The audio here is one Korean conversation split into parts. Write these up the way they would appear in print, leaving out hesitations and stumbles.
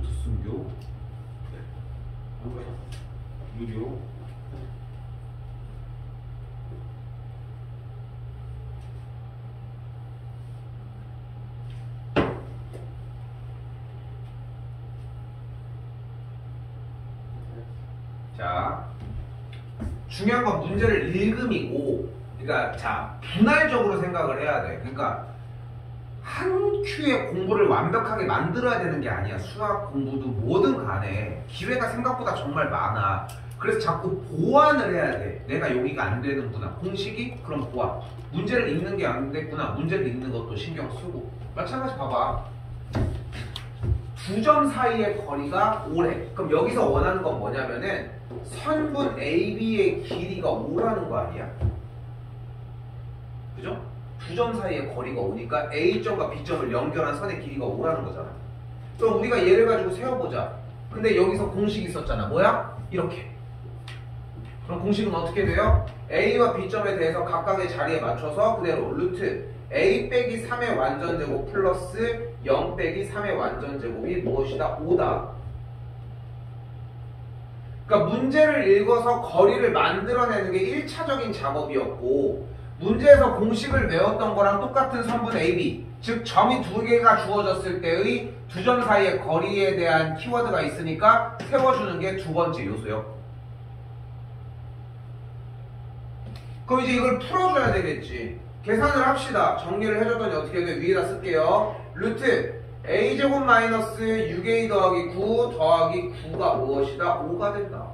노트 숨겨. 무료. 자, 중요한 건 문제를 읽음이고, 그러니까 자 분할적으로 생각을 해야 돼. 그러니까 한 큐의 공부를 완벽하게 만들어야 되는 게 아니야. 수학 공부도 뭐든 간에 기회가 생각보다 정말 많아. 그래서 자꾸 보완을 해야 돼. 내가 여기가 안 되는구나. 공식이? 그럼 보완. 문제를 읽는 게 안 됐구나. 문제를 읽는 것도 신경 쓰고. 마찬가지 봐봐. 두 점 사이의 거리가 5래. 그럼 여기서 원하는 건 뭐냐면은 선분 AB의 길이가 5라는 거 아니야? 그죠? 두 점 사이의 거리가 5니까 A점과 B점을 연결한 선의 길이가 5라는 거잖아. 그럼 우리가 얘를 가지고 세워보자. 근데 여기서 공식이 있었잖아. 뭐야? 이렇게. 그럼 공식은 어떻게 돼요? A와 B점에 대해서 각각의 자리에 맞춰서 그대로 루트 A 빼기 3의 완전제곱 플러스 0 빼기 3의 완전제곱이 무엇이다? 5다. 그러니까 문제를 읽어서 거리를 만들어내는 게 1차적인 작업이었고, 문제에서 공식을 외웠던 거랑 똑같은 선분 AB, 즉 점이 두 개가 주어졌을 때의 두 점 사이의 거리에 대한 키워드가 있으니까 세워주는 게 두 번째 요소요. 그럼 이제 이걸 풀어줘야 되겠지. 계산을 합시다. 정리를 해줬더니 어떻게 돼? 위에다 쓸게요. 루트 a제곱 마이너스 6a 더하기 9 더하기 9가 무엇이다? 5가 된다.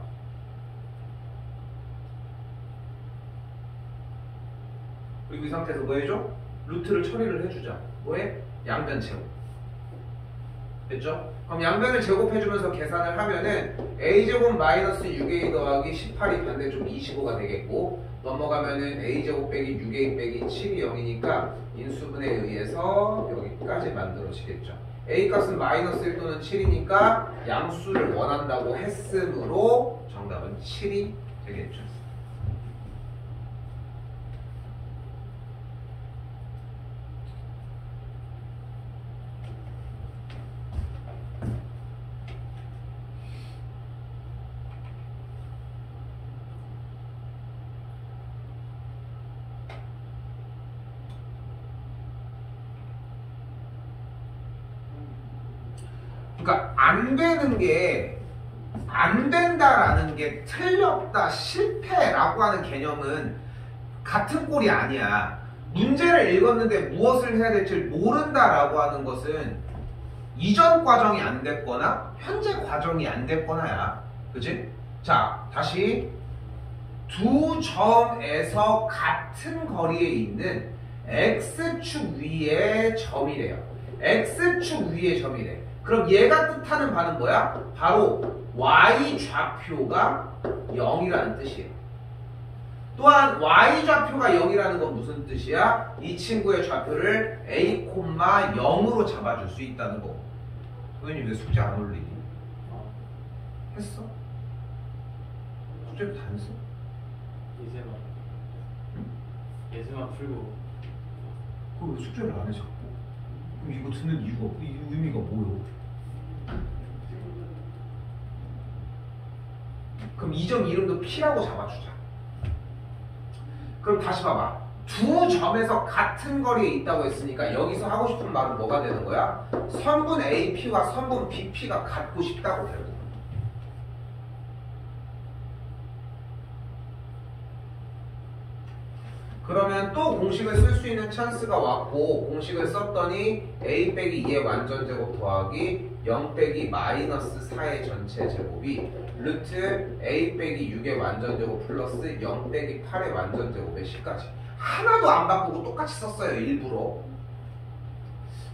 그리고 이 상태에서 뭐 해줘? 루트를 처리를 해주자. 뭐해? 양변 제곱. 됐죠? 그럼 양변을 제곱해주면서 계산을 하면은 a제곱 마이너스 6a 더하기 18이 반대쪽 25가 되겠고, 넘어가면은 a제곱 빼기 6a 빼기 7이 0이니까 인수분해에 의해서 여기까지 만들어지겠죠. a 값은 마이너스 1 또는 7이니까 양수를 원한다고 했으므로 정답은 7이 되겠죠. 그러니까 안 되는 게, 안 된다라는 게 틀렸다, 실패라고 하는 개념은 같은 꼴이 아니야. 문제를 읽었는데 무엇을 해야 될지 모른다라고 하는 것은 이전 과정이 안 됐거나 현재 과정이 안 됐거나야. 그치? 자, 다시 두 점에서 같은 거리에 있는 X축 위의 점이래요. X축 위의 점이래. 그럼 얘가 뜻하는 바는 뭐야? 바로 Y좌표가 0이라는 뜻이에요. 또한 Y좌표가 0이라는 건 무슨 뜻이야? 이 친구의 좌표를 A, 0으로 잡아줄 수 있다는 거. 선생님 왜 숙제 안 올리니? 했어? 숙제를 다 했어? 예제만. 응? 예제만 풀고. 그럼 왜 숙제를 안 해 자꾸? 그럼 이거 듣는 이유가, 이 의미가 뭐예요? 그럼 이 점 이름도 P라고 잡아주자. 그럼 다시 봐봐. 두 점에서 같은 거리에 있다고 했으니까 여기서 하고 싶은 말은 뭐가 되는 거야? 선분 AP와 선분 BP가 같고 싶다고 결국. 그러면 또 공식을 쓸 수 있는 찬스가 왔고, 공식을 썼더니 a 빼기 2의 완전제곱 더하기 0 빼기 마이너스 4의 전체 제곱이 루트 a 빼기 6의 완전제곱 플러스 0 빼기 8의 완전제곱의 10까지. 하나도 안 바꾸고 똑같이 썼어요, 일부러.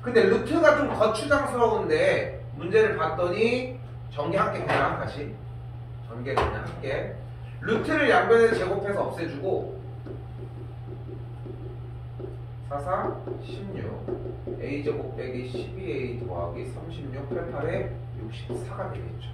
근데 루트가 좀 거추장스러운데 문제를 봤더니 전개할게. 그냥 다시 전개 그냥 할게. 루트를 양변에 제곱해서 없애주고 4, 4, 16 a제곱 빼기 12a 더하기 36 88에 64가 되겠죠.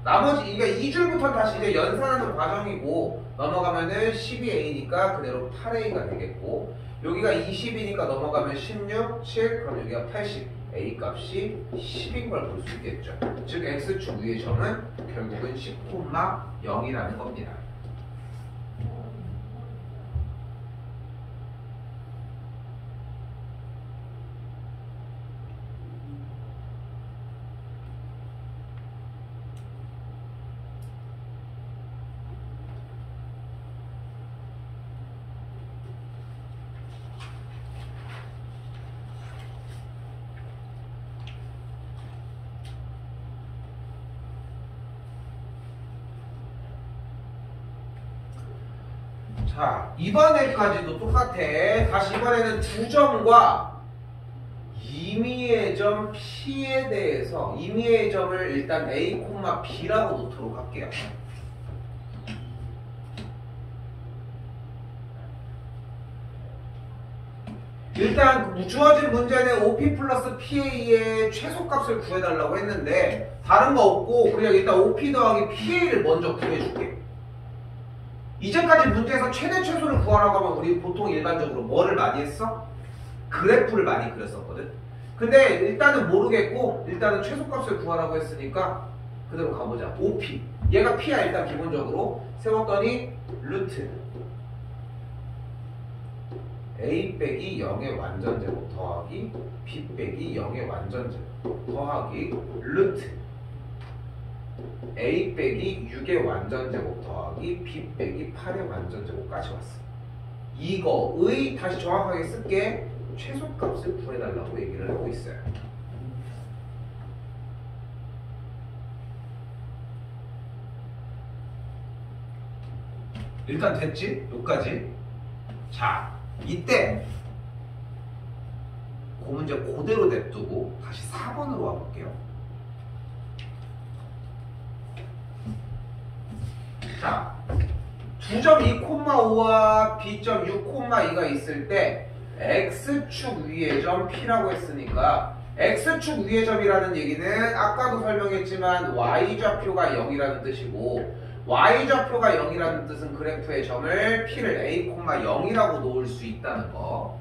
나머지 이게 2줄부터 다시 이제 연산하는 과정이고, 넘어가면은 12a니까 그대로 8a가 되겠고, 여기가 20이니까 넘어가면 16, 7, 그럼 여기가 80. a 값이 10인 걸 볼 수 있겠죠. 즉 x축 위의 점은 결국은 10,0이라는 겁니다. 자, 이번에까지도 똑같아. 다시 이번에는 두 점과 임의의 점 P에 대해서 임의의 점을 일단 A, B라고 놓도록 할게요. 일단 주어진 문제는 OP 플러스 PA의 최소값을 구해달라고 했는데 다른 거 없고 그냥 일단 OP 더하기 PA를 먼저 구해줄게. 이제까지 문제에서 최대 최소를 구하라고 하면 우리 보통 일반적으로 뭐를 많이 했어? 그래프를 많이 그렸었거든. 근데 일단은 모르겠고 일단은 최소값을 구하라고 했으니까 그대로 가보자. OP 얘가 P야. 일단 기본적으로 세웠더니 루트 A 빼기 0의 완전제곱 더하기 B 빼기 0의 완전제곱 더하기 루트 A 빼기 6의 완전제곱 더하기 B 빼기 8의 완전제곱까지 왔어. 이거의 다시 정확하게 쓸게 최소값을 구해달라고 얘기를 하고 있어요. 일단 됐지? 여기까지. 자, 이때 그 문제 그대로 냅두고 다시 4번으로 와볼게요. 자, 2점 2,5와 B점 6,2가 있을 때 X축 위의 점 P라고 했으니까 X축 위의 점이라는 얘기는 아까도 설명했지만 Y좌표가 0이라는 뜻이고 Y좌표가 0이라는 뜻은 그래프의 점을 P를 A, 0이라고 놓을 수 있다는 거.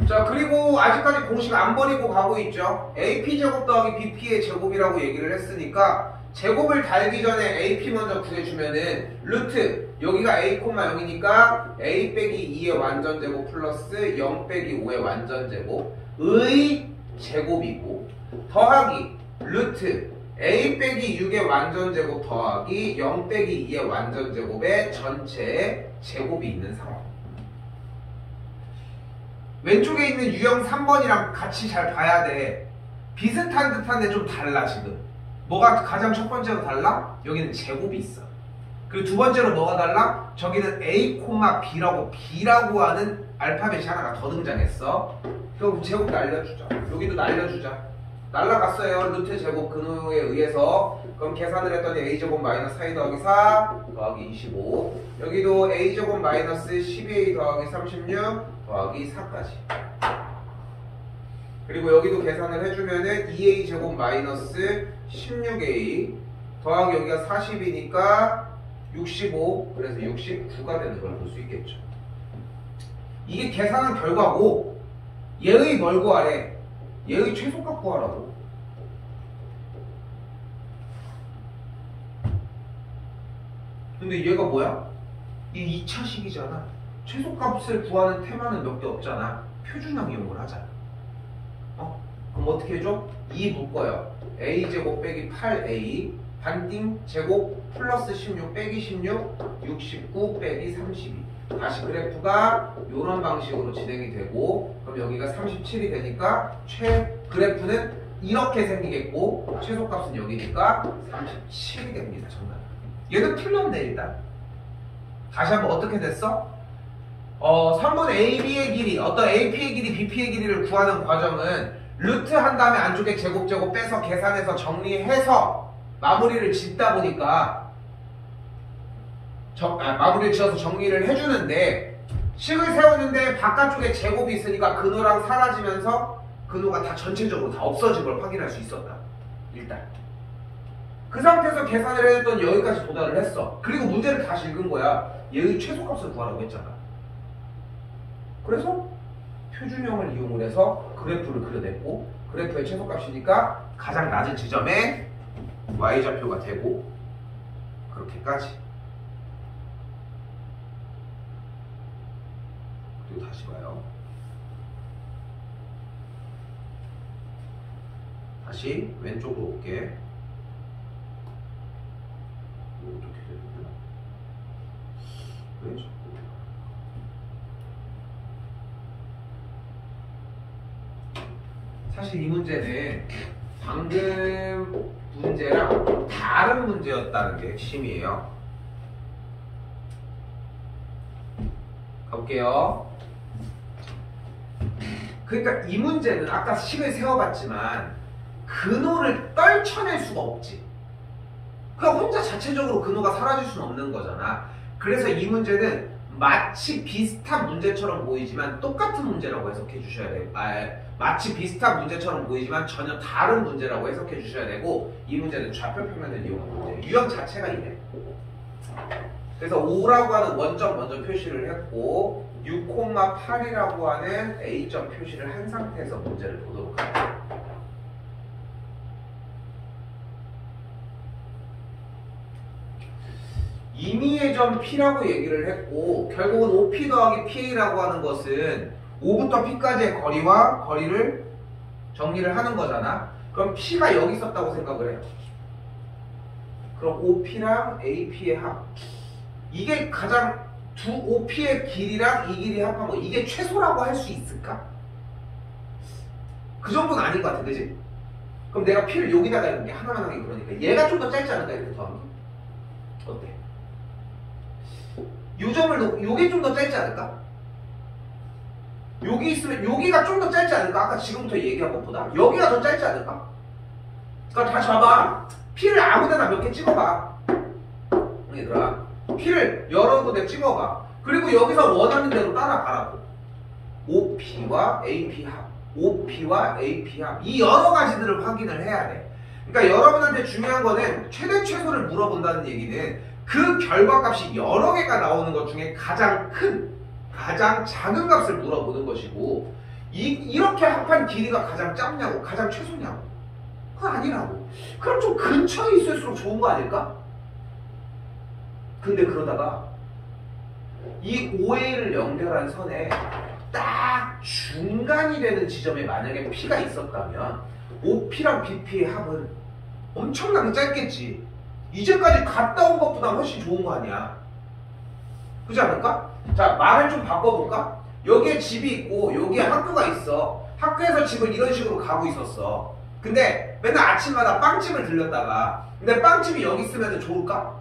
자, 그리고 아직까지 공식 안 버리고 가고 있죠. AP제곱 더하기 BP의 제곱이라고 얘기를 했으니까 제곱을 달기 전에 AP 먼저 구해주면은 루트 여기가 A, 0이니까 A 빼기 2의 완전제곱 플러스 0 빼기 5의 완전제곱의 제곱이고 더하기 루트 A 빼기 6의 완전제곱 더하기 0 빼기 2의 완전제곱의 전체 제곱이 있는 상황. 왼쪽에 있는 유형 3번이랑 같이 잘 봐야 돼. 비슷한 듯한데 좀 달라 지금. 뭐가 가장 첫 번째로 달라? 여기는 제곱이 있어. 그리고 두 번째로 뭐가 달라? 저기는 A, B라고 하는 알파벳이 하나가 더 등장했어. 그럼 제곱 날려주자. 여기도 날려주자. 날라갔어요. 루트 제곱 근호에 의해서. 그럼 계산을 했더니 A제곱 마이너스 4A 더하기 4 더하기 25. 여기도 A제곱 마이너스 12A 더하기 36 더하기 4까지. 그리고 여기도 계산을 해주면은 2A 제곱 마이너스 16A 더하기 여기가 40이니까 65, 그래서 69가 되는 걸 볼 수 있겠죠. 이게 계산한 결과고 얘의 뭘 구하래? 얘의 최소값 구하라고. 근데 얘가 뭐야? 이 2차식이잖아. 최소값을 구하는 테마는 몇 개 없잖아. 표준형 이용을 하자. 그럼 어떻게 해줘? 2 묶어요. A제곱 빼기 8A 반띵 제곱 플러스 16 빼기 16 69 빼기 32. 다시 그래프가 이런 방식으로 진행이 되고 그럼 여기가 37이 되니까 그래프는 이렇게 생기겠고 최소값은 여기니까 37이 됩니다. 정답. 얘도 틀렸네 일단. 다시 한번 어떻게 됐어? 3번 AB의 길이 어떤 AP의 길이 BP의 길이를 구하는 과정은 루트 한 다음에 안쪽에 제곱 빼서 계산해서 정리해서 마무리를 짓다 보니까 마무리를 지어서 정리를 해주는데 식을 세우는데 바깥쪽에 제곱이 있으니까 근호랑 사라지면서 근호가 다 전체적으로 다 없어진 걸 확인할 수 있었다. 일단 그 상태에서 계산을 했더니 여기까지 도달을 했어. 그리고 문제를 다시 읽은 거야. 얘의 최소값을 구하라고 했잖아. 그래서 표준형을 이용을 해서 그래프를 그려냈고 그래프의 최소값이니까 가장 낮은 지점에 y좌표가 되고 그렇게까지. 그리고 다시 봐요. 다시 왼쪽으로 올게. 어떻게 되는데? 왜 자꾸 사실 이 문제는 방금 문제랑 다른 문제였다는 게 핵심이에요. 가볼게요. 그러니까 이 문제는 아까 식을 세워봤지만 근호를 떨쳐낼 수가 없지. 그러니까 혼자 자체적으로 근호가 사라질 수는 없는 거잖아. 그래서 이 문제는 마치 비슷한 문제처럼 보이지만 똑같은 문제라고 해석해 주셔야 돼요. 마치 비슷한 문제처럼 보이지만 전혀 다른 문제라고 해석해 주셔야 되고 이 문제는 좌표평면을 이용한 문제. 유형 자체가 이래. 그래서 5라고 하는 원점 먼저 표시를 했고 6,8이라고 하는 A점 표시를 한 상태에서 문제를 보도록 할게요. 임의의 점 P라고 얘기를 했고 결국은 OP 더하기 PA라고 하는 것은 O부터 P까지의 거리와 거리를 정리를 하는 거잖아. 그럼 P가 여기 있었다고 생각을 해요. 그럼 OP랑 AP의 합 이게 가장 두 OP의 길이랑 이 길이 합한 거 이게 최소라고 할 수 있을까? 그 정도는 아닌 것 같아, 그지? 그럼 내가 P를 여기다가 이런 게 하나만 하게 그러니까 얘가 좀 더 짧지 않을까 이렇게 더하면? 어때? 요 점을 놓고 요게 좀 더 짧지 않을까? 여기 있으면 여기가 좀 더 짧지 않을까? 아까 지금부터 얘기한 것보다 여기가 더 짧지 않을까? 그러니까 다시 봐봐. P를 아무데나 몇 개 찍어봐. 얘들아 P를 여러 군데 찍어봐. 그리고 여기서 원하는 대로 따라가라고. OP와 AP 합 OP와 AP 합 이 여러 가지들을 확인을 해야 돼. 그러니까 여러분한테 중요한 거는 최대 최소를 물어본다는 얘기는 그 결과값이 여러 개가 나오는 것 중에 가장 큰, 가장 작은 값을 물어보는 것이고 이렇게 합한 길이가 가장 짧냐고, 가장 최소냐고. 그거 아니라고. 그럼 좀 근처에 있을수록 좋은 거 아닐까? 근데 그러다가 이 OA를 연결한 선에 딱 중간이 되는 지점에 만약에 P가 있었다면 OP랑 BP의 합은 엄청나게 짧겠지. 이제까지 갔다 온 것보다 훨씬 좋은 거 아니야. 그렇지 않을까? 자, 말을 좀 바꿔볼까? 여기에 집이 있고 여기에 학교가 있어. 학교에서 집을 이런 식으로 가고 있었어. 근데 맨날 아침마다 빵집을 들렸다가 근데 빵집이 여기 있으면 좋을까?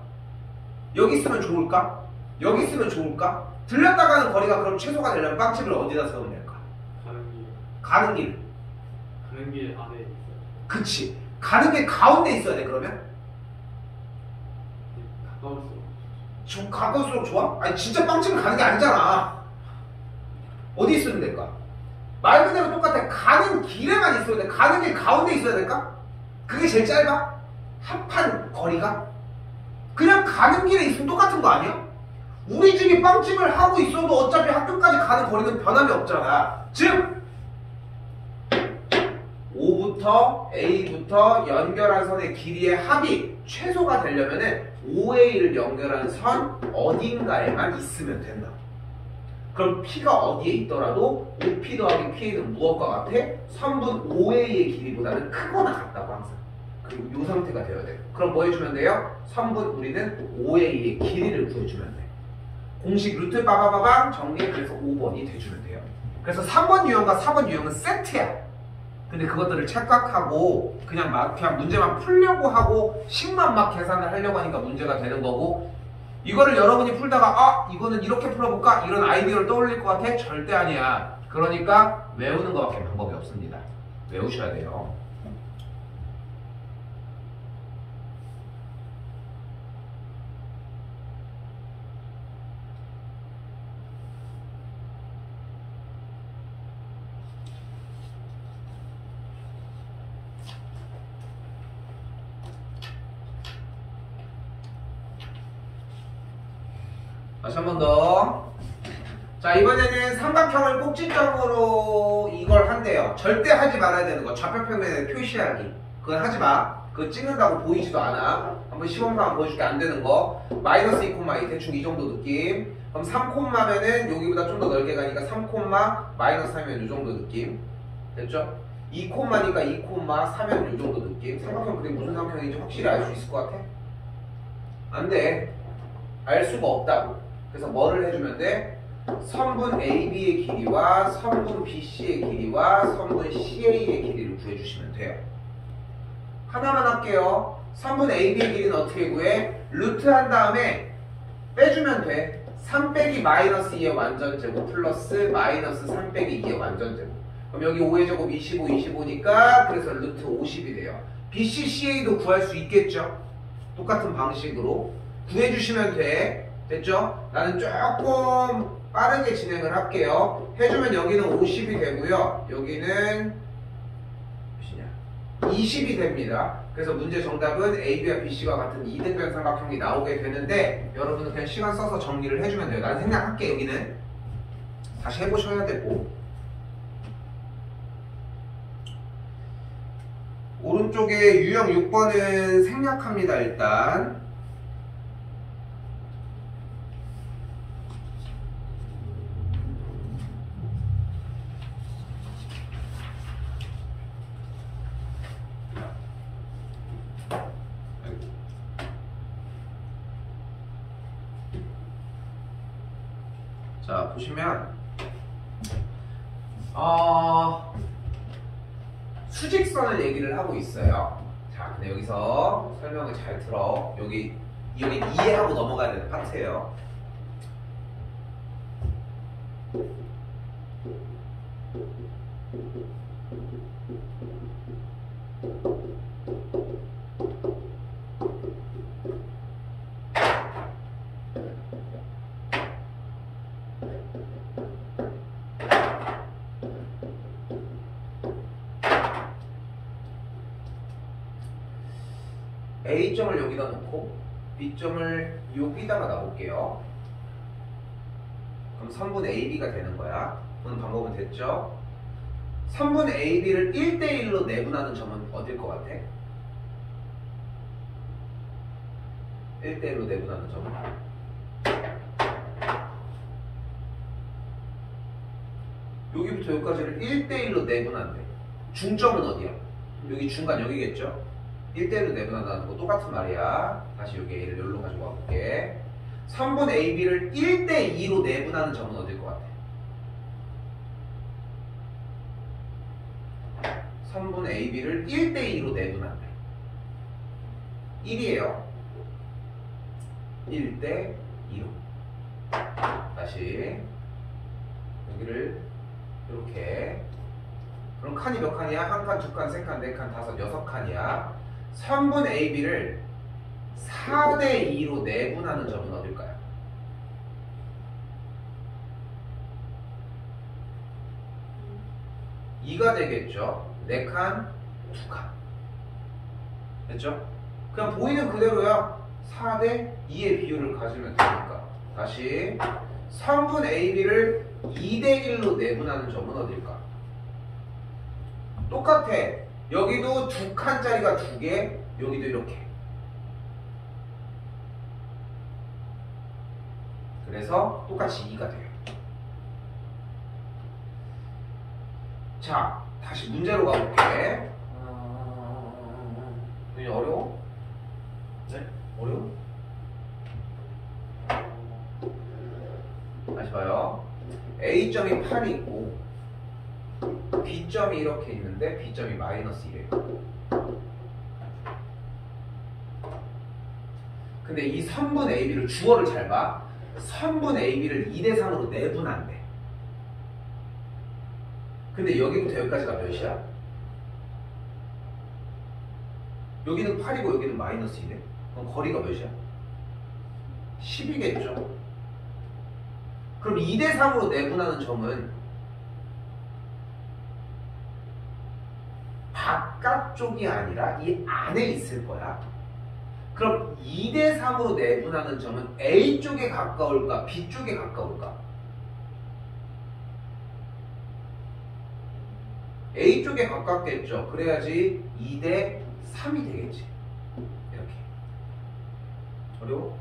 여기 있으면 좋을까? 여기 있으면 좋을까? 들렸다가는 거리가 그럼 최소가 되려면 빵집을 어디다 세우면 될까? 가는 길. 가는 길. 가는 길 안에 있어요. 그치. 가는 길 가운데 있어야 돼 그러면? 가까울수록. 좀 가까울수록 좋아? 아니 진짜 빵집을 가는 게 아니잖아. 어디 있으면 될까? 말 그대로 똑같아. 가는 길에만 있어야 돼. 가는 길 가운데 있어야 될까? 그게 제일 짧아? 합한 거리가? 그냥 가는 길에 있으면 똑같은 거 아니야? 우리 집이 빵집을 하고 있어도 어차피 학교까지 가는 거리는 변함이 없잖아. 즉 5부터 A부터 연결한 선의 길이의 합이 최소가 되려면 OA를 연결한 선 어딘가에만 있으면 된다. 그럼 P가 어디에 있더라도 OP 더하기 PA는 무엇과 같아? 선분 OA의 길이보다는 크거나 같다고 항상. 그리고 이 상태가 되어야 돼요. 그럼 뭐 해주면 돼요? 선분 우리는 OA의 길이를 구해주면 돼. 공식 루트 빠바바방 정리. 그래서 5번이 돼주면 돼요. 그래서 3번 유형과 4번 유형은 세트야. 근데 그것들을 착각하고 그냥 문제만 풀려고 하고 식만 막 계산을 하려고 하니까 문제가 되는 거고 이거를 여러분이 풀다가 이거는 이렇게 풀어볼까? 이런 아이디어를 떠올릴 것 같아? 절대 아니야. 그러니까 외우는 것밖에 방법이 없습니다. 외우셔야 돼요. 다시 한 번 더. 자, 이번에는 삼각형을 꼭지점으로 이걸 한대요. 절대 하지 말아야 되는 거. 좌표평면에 표시하기. 그건 하지 마. 그거 찍는다고 보이지도 않아. 한번 시범상 보여줄게. 안 되는 거. 마이너스 2,2 대충 이 정도 느낌. 그럼 3콤마면은 여기보다 좀 더 넓게 가니까 3콤마 마이너스 3면 이 정도 느낌. 됐죠? 2콤마니까 2콤마 3면 이 정도 느낌. 삼각형 그게 무슨 삼각형인지 확실히 알 수 있을 것 같아? 안 돼. 알 수가 없다고. 그래서 뭐를 해주면 돼? 선분 AB의 길이와 선분 BC의 길이와 선분 CA의 길이를 구해주시면 돼요. 하나만 할게요. 선분 AB의 길이는 어떻게 구해? 루트 한 다음에 빼주면 돼. 3 빼기 마이너스 2의 완전제곱 플러스 마이너스 3 빼기 2의 완전제곱. 그럼 여기 5의 제곱 25, 25니까 그래서 루트 50이 돼요. BC, CA도 구할 수 있겠죠? 똑같은 방식으로 구해주시면 돼. 됐죠? 나는 조금 빠르게 진행을 할게요. 해주면 여기는 50이 되고요. 여기는 몇이냐? 20이 됩니다. 그래서 문제 정답은 AB와 BC가 같은 이등변 삼각형이 나오게 되는데 여러분은 그냥 시간 써서 정리를 해주면 돼요. 난 생략할게. 여기는 다시 해보셔야 되고 오른쪽에 유형 6번은 생략합니다. 일단 자, 보시면 수직선을 얘기를 하고 있어요. 자, 근데 여기서 설명을 잘 들어. 여기 이해하고 넘어가야 되는 파트예요. A점을 여기다 놓고 B점을 여기다가 놔볼게요. 그럼 선분 AB가 되는 거야. 그런 방법은 됐죠? 선분 AB를 1대1로 내분하는 점은 어딜 것 같아? 1대1로 내분하는 점은? 여기부터 여기까지를 1대1로 내분한대. 중점은 어디야? 여기 중간 여기겠죠? 1대1로 내분한다는 거 똑같은 말이야. 다시 여기 A를 여기로 가지고 와볼게. 선분 AB를 1대2로 내분하는 점은 어딜 것 같아? 선분 AB를 1대2로 내분한대. 1이에요. 1대2로. 다시 여기를 이렇게. 그럼 칸이 몇 칸이야? 한 칸, 두 칸, 세 칸, 네 칸, 다섯, 여섯 칸이야. 선분 AB를 4대2로 내분하는 점은 어딜까요? (2가) 되겠죠. 4칸, 2칸. 됐죠? 그냥 보이는 그대로야. 4대2의 비율을 가지면 되니까. 다시 선분 AB를 2대1로 내분하는 점은 어딜까? 똑같아. 여기도 2칸짜리가 2개, 여기도 이렇게. 그래서 똑같이 2가 돼요. 자, 다시 문제로 가볼게. 이게 어려워? 네? 어려워? 다시 봐요. A점이 8이 있고 B점이 이렇게 있는데 B점이 마이너스 1이에요. 근데 이 선분 AB를 주어를 잘 봐. 선분 AB를 2대3으로 내분한대. 근데 여기부터 여기까지가 몇이야? 여기는 8이고 여기는 마이너스 2네. 그럼 거리가 몇이야? 10이겠죠. 그럼 2대3으로 내분하는 점은 바깥쪽이 아니라 이 안에 있을 거야. 그럼 2대3으로 내분하는 점은 A쪽에 가까울까? B쪽에 가까울까? A 쪽에 가깝겠죠. 그래야지 2대 3이 되겠지. 이렇게. 어려워?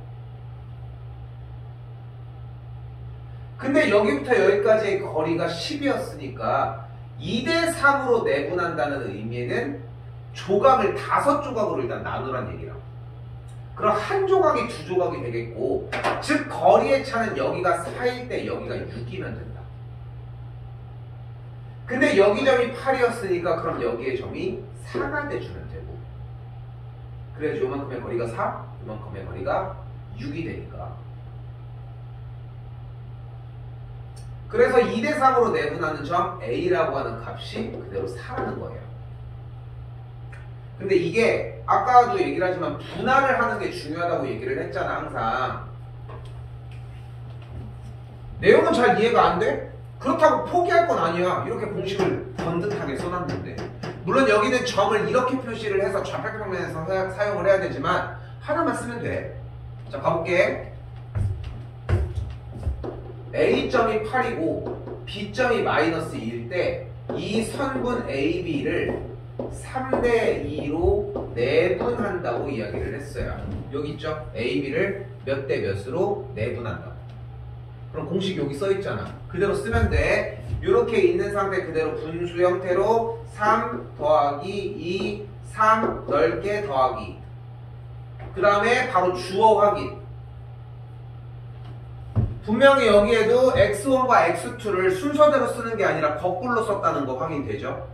근데 여기부터 여기까지의 거리가 10이었으니까 2대 3으로 내분한다는 의미는 조각을 5조각으로 일단 나누란 얘기라고. 그럼 한 조각이 2조각이 되겠고, 즉 거리의 차는 여기가 4일 때 여기가 6이면 된다. 근데 여기 점이 8이었으니까 그럼 여기에 점이 4가 돼주면 되고, 그래야지 요만큼의 거리가 4, 요만큼의 거리가 6이 되니까. 그래서 2대 3으로 내분하는 점 A라고 하는 값이 그대로 4라는 거예요. 근데 이게 아까도 얘기를 하지만 분할을 하는 게 중요하다고 얘기를 했잖아. 항상 내용은 잘 이해가 안 돼? 그렇다고 포기할 건 아니야. 이렇게 공식을 번듯하게 써놨는데, 물론 여기는 점을 이렇게 표시를 해서 좌표평면에서 사용을 해야 되지만 하나만 쓰면 돼. 자, 가볼게. A점이 8이고 B점이 마이너스 2일 때 이 선분 AB를 3대 2로 내분한다고 이야기를 했어요. 여기 있죠? AB를 몇 대 몇으로 내분한다고. 그럼 공식 여기 써있잖아. 그대로 쓰면 돼. 이렇게 있는 상태 그대로 분수 형태로 3 더하기 2, 3 넓게 더하기. 그 다음에 바로 주어 확인. 분명히 여기에도 x1과 x2를 순서대로 쓰는 게 아니라 거꾸로 썼다는 거 확인되죠?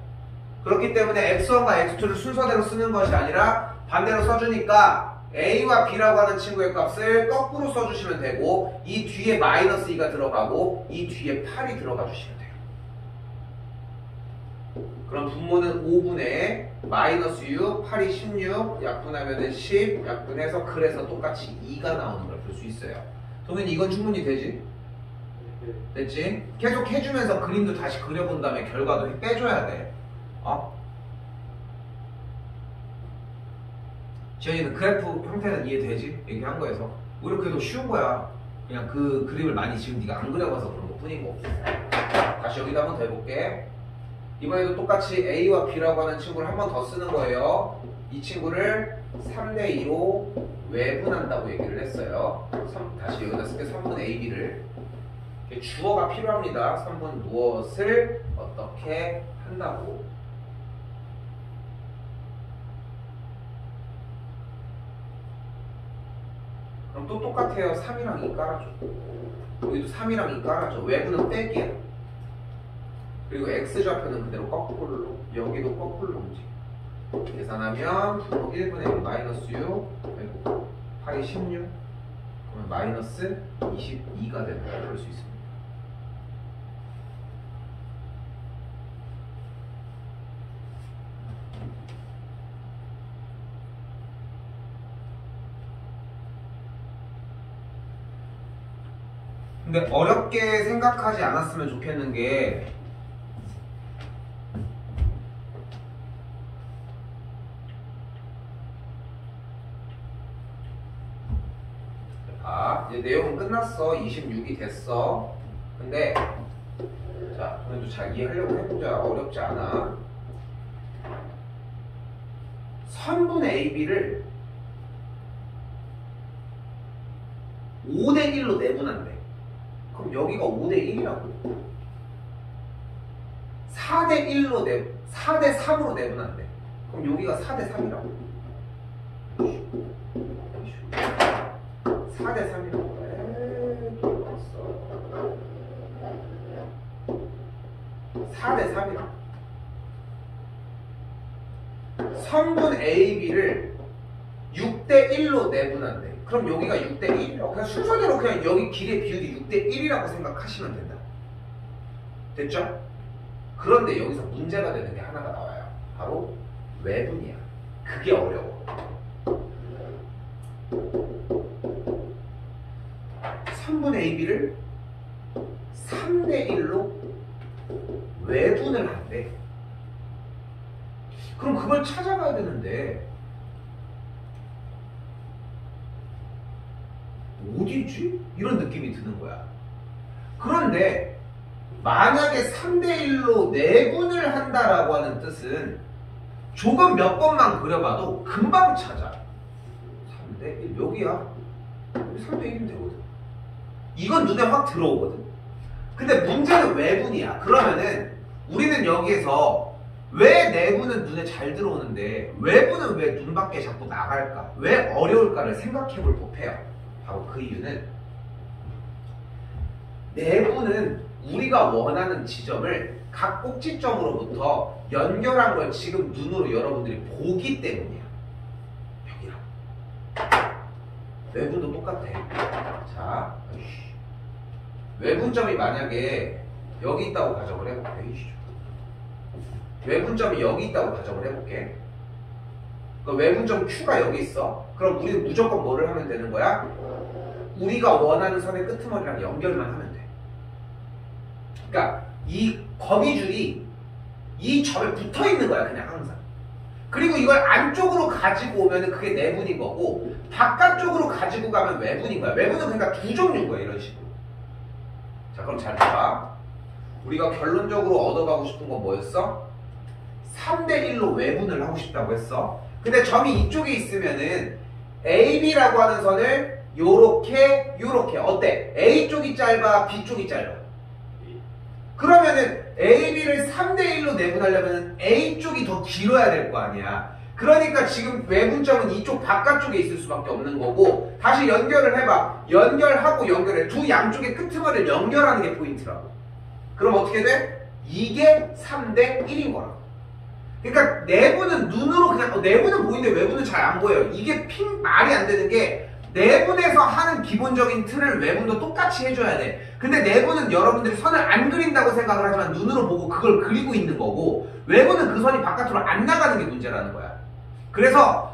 그렇기 때문에 x1과 x2를 순서대로 쓰는 것이 아니라 반대로 써주니까 a와 b라고 하는 친구의 값을 거꾸로 써주시면 되고, 이 뒤에 마이너스 2가 들어가고 이 뒤에 8이 들어가 주시면 돼요. 그럼 분모는 5분의 마이너스 6, 8이 16, 약분하면 10, 약분해서 그래서 똑같이 2가 나오는 걸 볼 수 있어요. 동현이 이건 충분히 되지? 됐지? 계속 해주면서 그림도 다시 그려본 다음에 결과도 빼줘야 돼. 지현이는 그래프 형태는 이해되지? 얘기한 거에서 오히려 그게 더 쉬운 거야. 그냥 그 그림을 많이 지금 네가 안 그려봐서 그런 것 뿐이고. 다시 여기다 한번 더 해볼게. 이번에도 똑같이 A와 B라고 하는 친구를 한 번 더 쓰는 거예요. 이 친구를 3대 2로 외분한다고 얘기를 했어요. 다시 여기다 쓸게. 3분 AB를. 주어가 필요합니다. 3분 무엇을 어떻게 한다고. 그럼 또 똑같아요. 3이랑 2 깔아줘. 여기도 3이랑 2 깔아줘. 외부는 빼기야. 그리고 x좌표는 그대로 거꾸로, 여기도 거꾸로 움직여. 계산하면 분모 1분의 1 마이너스 6, 8이 16, 그러면 마이너스 22가 되는 걸 볼 수 있습니다. 근데 어렵게 생각하지 않았으면 좋겠는 게, 이제 내용은 끝났어. 26이 됐어. 근데 자, 오늘도 잘 이해하려고 해보자. 어렵지 않아. 선분 AB를 5대 1로 내분한대. 그럼 여기가 5대 1이라고. 4대 3으로 내분한대. 그럼 여기가 4대 3이라고. 4대 3이라고. 또 왔어. 4대 3이라고. 선분 AB를 6대 1로 내분한대. 그럼 여기가 6대 1이라고. 그냥 순서대로 그냥 여기 길의 비율이 6대 1이라고 생각하시면 된다. 됐죠? 그런데 여기서 문제가 되는 게 하나가 나와요. 바로 외분이야. 그게 어려워. 선분 AB를 3대 1로 외분을 한대. 그럼 그걸 찾아가야 되는데 어디지? 이런 느낌이 드는 거야. 그런데 만약에 3대1로 내분을 한다라고 하는 뜻은 조금 몇 번만 그려봐도 금방 찾아. 3대1 여기야. 여기 3대1이면 되거든. 이건 눈에 확 들어오거든. 근데 문제는 외분이야. 그러면은 우리는 여기에서 왜 내분은 눈에 잘 들어오는데 외분은 왜 눈 밖에 자꾸 나갈까? 왜 어려울까를 생각해 볼 법해요. 바로 그 이유는 내분은 우리가 원하는 지점을 각 꼭지점으로부터 연결한 걸 지금 눈으로 여러분들이 보기 때문이야. 여기랑. 외분도 똑같아. 자, 외분점이 만약에 여기 있다고 가정을 해볼게. 외분점이 여기 있다고 가정을 해볼게. 그러니까 외분점 Q가 여기 있어. 그럼 우리는 무조건 뭐를 하면 되는 거야? 우리가 원하는 선의 끄트머리랑 연결만 하면 돼. 그러니까 이 거미줄이 이 점에 붙어 있는 거야, 그냥 항상. 그리고 이걸 안쪽으로 가지고 오면 그게 내분인 거고, 바깥쪽으로 가지고 가면 외분인 거야. 외분은 그러니까 두 종류인 거야, 이런 식으로. 자, 그럼 잘 봐봐. 우리가 결론적으로 얻어가고 싶은 건 뭐였어? 3대1로 외분을 하고 싶다고 했어. 근데 점이 이쪽에 있으면은 AB라고 하는 선을 요렇게 요렇게 어때? A 쪽이 짧아? B 쪽이 짧아? 그러면은 AB를 3대1로 내분하려면 A 쪽이 더 길어야 될 거 아니야. 그러니까 지금 외분점은 이쪽 바깥쪽에 있을 수밖에 없는 거고, 다시 연결을 해봐. 연결하고 연결해. 두 양쪽의 끄트머리를 연결하는 게 포인트라고. 그럼 어떻게 돼? 이게 3대1인 거라고. 그러니까 내분은 눈으로 그냥 내분은 보이는데 외분은 잘 안 보여요. 이게 말이 안 되는 게, 내분에서 하는 기본적인 틀을 외분도 똑같이 해줘야 돼. 근데 내분은 여러분들이 선을 안 그린다고 생각을 하지만 눈으로 보고 그걸 그리고 있는 거고, 외분은 그 선이 바깥으로 안 나가는 게 문제라는 거야. 그래서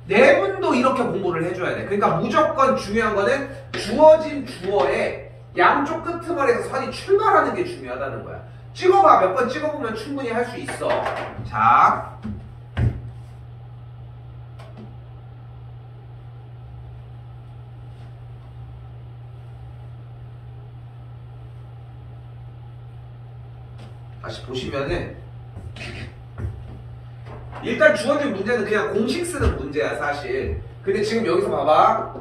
내분도 이렇게 공부를 해줘야 돼. 그러니까 무조건 중요한 거는 주어진 주어에 양쪽 끄트머리에서 선이 출발하는 게 중요하다는 거야. 찍어봐. 몇 번 찍어보면 충분히 할 수 있어. 자, 다시 보시면은 일단 주어진 문제는 그냥 공식 쓰는 문제야, 사실. 근데 지금 여기서 봐봐.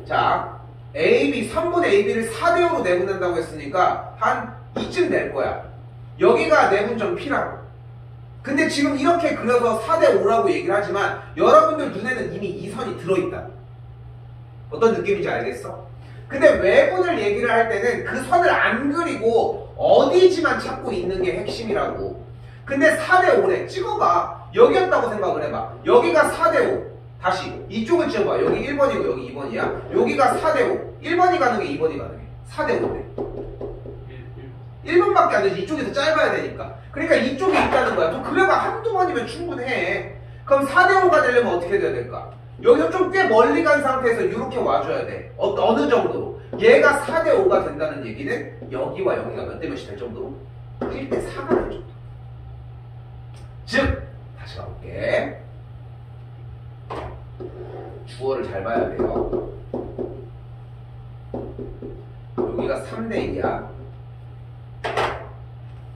자, AB, 선분 AB를 4대5로 내분한다고 했으니까 한 이쯤 될 거야. 여기가 내분점 P라고. 근데 지금 이렇게 그려서 4대5라고 얘기를 하지만 여러분들 눈에는 이미 이 선이 들어있다. 어떤 느낌인지 알겠어? 근데 외분을 얘기를 할 때는 그 선을 안 그리고 어디지만 찾고 있는 게 핵심이라고. 근데 4대5래. 찍어봐. 여기였다고 생각을 해봐. 여기가 4대5. 다시 이쪽을 찍어봐. 여기 1번이고 여기 2번이야. 여기가 4대5. 1번이 가능해, 2번이 가능해. 4대5래. 1번밖에 안 되지. 이쪽이 더 짧아야 되니까. 그러니까 이쪽에 있다는 거야. 또 그래봐. 한두 번이면 충분해. 그럼 4대5가 되려면 어떻게 돼야 될까? 여기서 좀 꽤 멀리 간 상태에서 이렇게 와줘야 돼. 어느 정도로? 얘가 4대5가 된다는 얘기는 여기와 여기가 몇 대 몇이 될 정도로? 1대4가 될 정도. 즉, 다시 가볼게. 주어를 잘 봐야 돼요. 여기가 3대2야.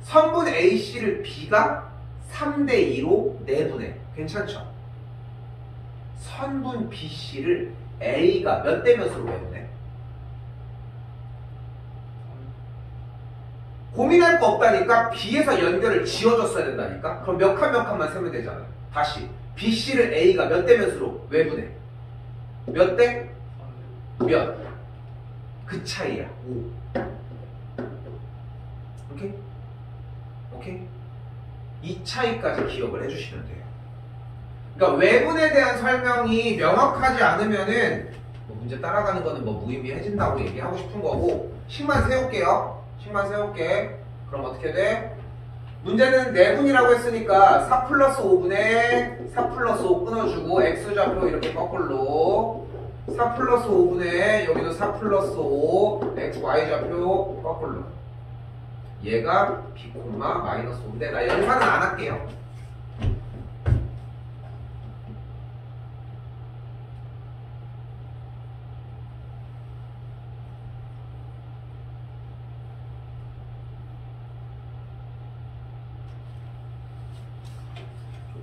선분 AC를 B가 3대2로 내분해. 괜찮죠? 선분 BC를 A가 몇 대 몇으로 내분해? 고민할 거 없다니까. B에서 연결을 지어줬어야 된다니까. 그럼 몇 칸 몇 칸만 세면 되잖아. 다시 BC를 A가 몇 대 몇으로 외분해? 몇 대? 몇? 그 차이야. 5. 오케이? 오케이? 이 차이까지 기억을 해주시면 돼요. 그러니까 외분에 대한 설명이 명확하지 않으면은 뭐 문제 따라가는 거는 뭐 무의미해진다고 얘기하고 싶은 거고, 식만 세울게요. 식만 세울게. 그럼 어떻게 돼? 문제는 내분이라고 했으니까 4 플러스 5분의 4 플러스 5 끊어주고 X좌표 이렇게 거꾸로 4 플러스 5분의 여기도 4 플러스 5 XY좌표 거꾸로. 얘가 B, 마이너스 5인데 나 연산은 안 할게요.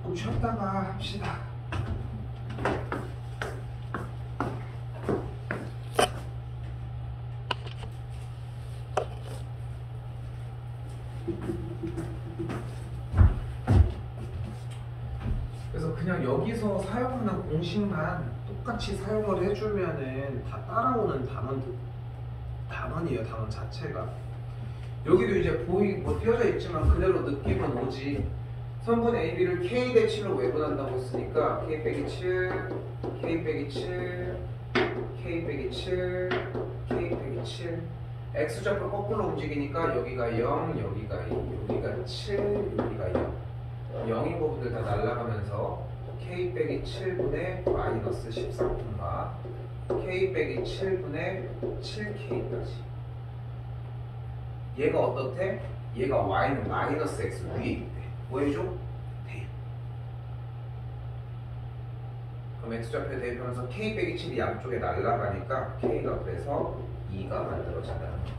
조금 쉬었다가 합시다. 그래서 그냥 여기서 사용하는 공식만 똑같이 사용을 해주면은 다 따라오는 단원이에요. 단원 자체가. 여기도 이제 뭐 띄어져 있지만 그대로 느낌은 오지. 선분 AB를 K 대 7로 외분한다고 했으니까 K 빼기 7, K 빼기 7, K 빼기 7, K 빼기 7. X좌표 거꾸로 움직이니까 여기가 0, 여기가 2, 여기가 7, 여기가 0. 0인 부분들 다 날아가면서 K 빼기 7분의 마이너스 13, K 빼기 7분의 7K까지. 얘가 어떻대? 얘가 Y는 마이너스 X 위에 있대. 뭐 해줘? 대입. 그럼 X좌표에 대입하면서 K 빼기 7이 양쪽에 날아가니까 K가 그래서 2가 만들어진다는 거.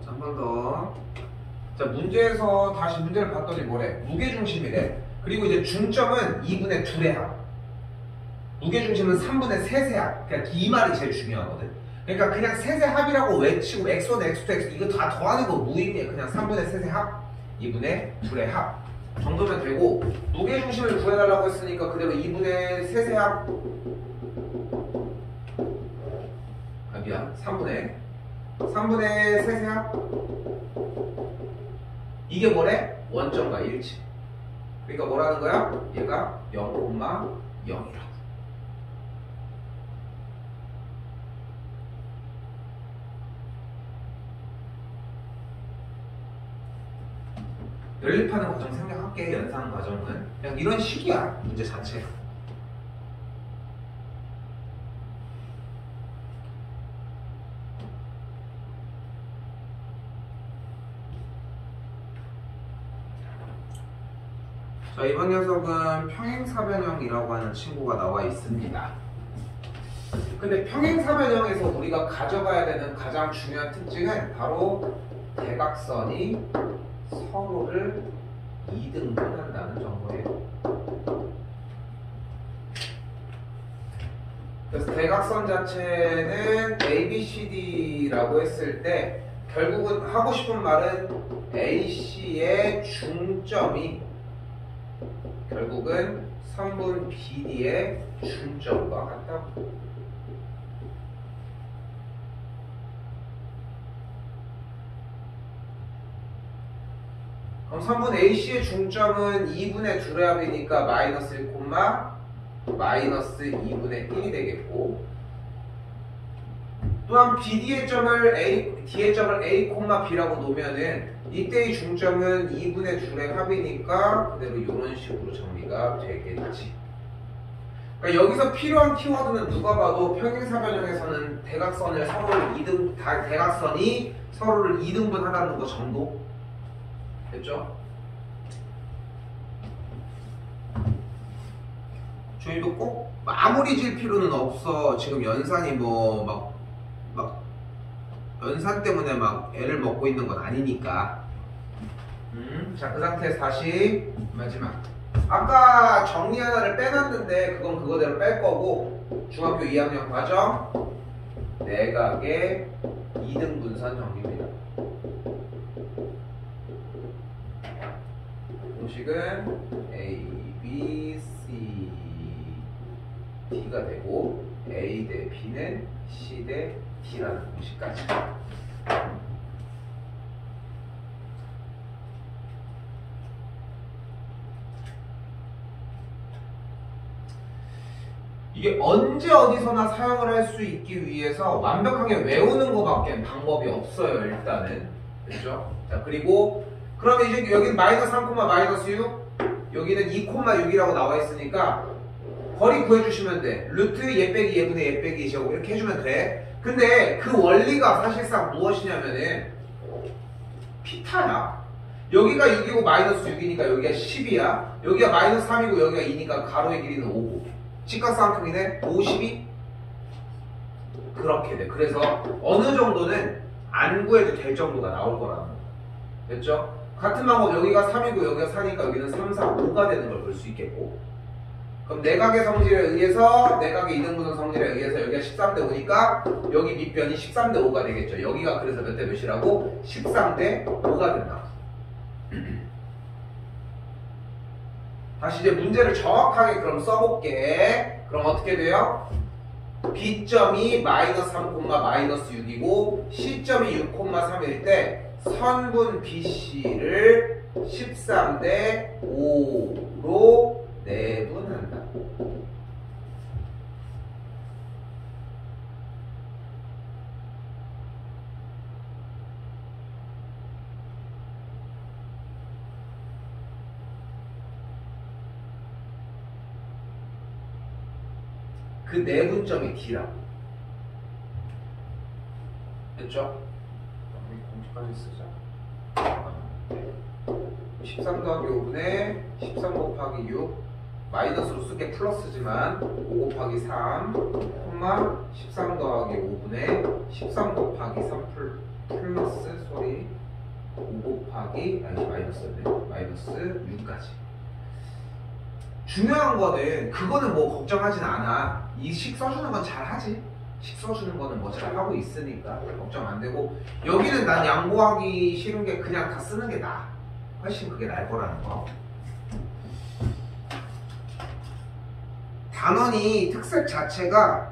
한 번 더. 자, 문제에서 다시 문제를 봤더니 뭐래? 무게중심이래. 그리고 이제 중점은 2분의 2의 합. 무게중심은 3분의 3의 합. 그러니까 이 말이 제일 중요하거든. 그러니까 그냥 셋의 합이라고 외치고 x1, x2, x 이거 다 더하는 거 무의미해. 그냥 3분의 3의 합, 2분의 2의 합 정도면 되고, 무게중심을 구해달라고 했으니까 그대로 2분의 3의 합, 아 미안, 3분의 3의 합, 이게 뭐래? 원점과 일치. 그러니까 뭐라는 거야? 얘가 0,0이라고. 연립하는 과정 생략할게. 연산 과정은 그냥 이런 식이야. 문제 자체가. 자, 이번 녀석은 평행사변형이라고 하는 친구가 나와 있습니다. 근데 평행사변형에서 우리가 가져가야 되는 가장 중요한 특징은 바로 대각선이 서로를 2등분한다는 정보예요. 그래서 대각선 자체는 ABCD라고 했을 때 결국은 하고 싶은 말은 AC의 중점이 결국은 선분 BD의 중점과 같다고. 그럼 선분 AC의 중점은 2분의 2의 합이니까 마이너스 1, 마이너스 2분의 1이 되겠고, 또한 BD의 점을 D의 점을 A, B라고 놓으면은 이때의 중점은 2분의 2의 합이니까 그대로 이런 식으로 정리가 되겠지. 그러니까 여기서 필요한 키워드는 누가 봐도 평행사변형에서는 대각선을 대각선이 서로를 2등분하다는 거 정도. 됐죠? 저희도 꼭 마무리 질 필요는 없어. 지금 연산이 뭐 막 연산 때문에 막 애를 먹고 있는 건 아니니까. 자, 그 상태에서 다시 마지막. 아까 정리 하나를 빼놨는데 그건 그거대로 뺄 거고, 중학교 2학년 과정 내각의 2등분선 정리입니다. 공식은 A, B, C, D가 되고 A 대 B는 C 대 D라는 공식까지. 이게 언제 어디서나 사용을 할 수 있기 위해서 완벽하게 외우는 것밖에 방법이 없어요. 일단은. 그렇죠? 자, 그리고 그러면 이제 여기는 마이너스 3, 마이너스 6, 여기는 2,6이라고 나와 있으니까 거리 구해주시면 돼. 루트 얘 빼기 얘분의 얘 빼기 제곱 이렇게 해주면 돼. 근데 그 원리가 사실상 무엇이냐면은 피타야. 여기가 6이고 마이너스 6이니까 여기가 10이야. 여기가 마이너스 3이고 여기가 2니까 가로의 길이는 5고. 직각삼각형이네. 52? 그렇게 돼. 그래서 어느 정도는 안 구해도 될 정도가 나올 거라는 거. 됐죠? 같은 방법 여기가 3이고 여기가 4니까 여기는 3, 4, 5가 되는 걸 볼 수 있겠고. 그럼 내각의 성질에 의해서 내각의 이등분선 성질에 의해서 여기가 13대 5니까 여기 밑변이 13대 5가 되겠죠. 여기가 그래서 몇 대 몇이라고? 13대 5가 된다. 다시 이제 문제를 정확하게 그럼 써볼게. 그럼 어떻게 돼요? B점이 마이너스 3, 마이너스 6이고 C점이 6, 3일 때 선분 BC를 13대 5로 내분한다. 그 내분점이 D라고. 됐죠? 공식까지 쓰자. 13 더하기 5분의 13 곱하기 6 마이너스로 쓸게 플러스지만 5 곱하기 3 13 더하기 5분의 13 곱하기 3 플러스 5 곱하기 마이너스네. 마이너스 6까지. 중요한 거는 그거는 뭐 걱정하진 않아. 이 식 써주는 건 잘하지. 식 써주는 거는 뭐 잘하고 있으니까 걱정 안 되고, 여기는 난 양보하기 싫은 게 그냥 다 쓰는 게 나아. 훨씬 그게 나을 거라는 거. 단원이 특색 자체가